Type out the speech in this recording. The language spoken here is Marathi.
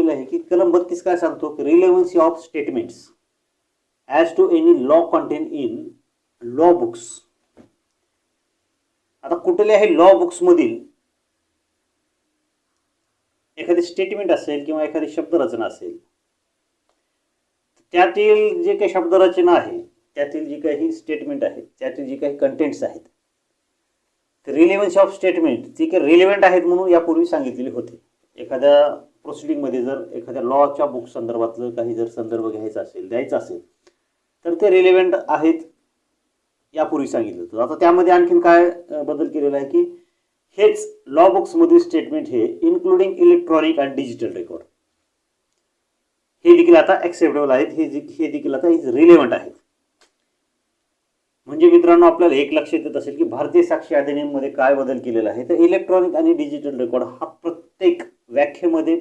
केलेलं आहे की कलम 32 काय सांगतो की relevancy of statements as to any law contained in law books. आता कुठल्याही लॉ बुक्समधील एखादी स्टेटमेंट असेल किंवा एखादी शब्दरचना असेल, त्यातील जे काही शब्दरचना आहे, त्यातील जी काही स्टेटमेंट आहे, त्यातील जी काही कंटेंट्स आहेत, रिलेव्हन्सी ऑफ स्टेटमेंट जे काही रिलेव्हंट आहेत म्हणून यापूर्वी सांगितलेले होते. एखाद्या प्रोसिडिंगमध्ये जर एखाद्या लॉच्या बुक संदर्भातलं काही जर संदर्भ घ्यायचा असेल, द्यायचा असेल, तर ते रिलेव्हंट आहेत यापूर्वी सांगितलं होतं. आता त्यामध्ये आणखीन काय बदल केलेला आहे की हेच लॉ बुक्समधील स्टेटमेंट हे इन्क्लुडिंग इलेक्ट्रॉनिक आणि डिजिटल रेकॉर्ड हे देखील आता ॲक्सेप्टेबल आहेत, हे देखील आता रिलेव्हंट आहेत. म्हणजे मित्रांनो आपल्याला एक लक्षात येत असेल की भारतीय साक्षी अधिनियममध्ये काय बदल केलेला आहे. तर इलेक्ट्रॉनिक आणि डिजिटल रेकॉर्ड हा प्रत्येक व्याख्येमध्ये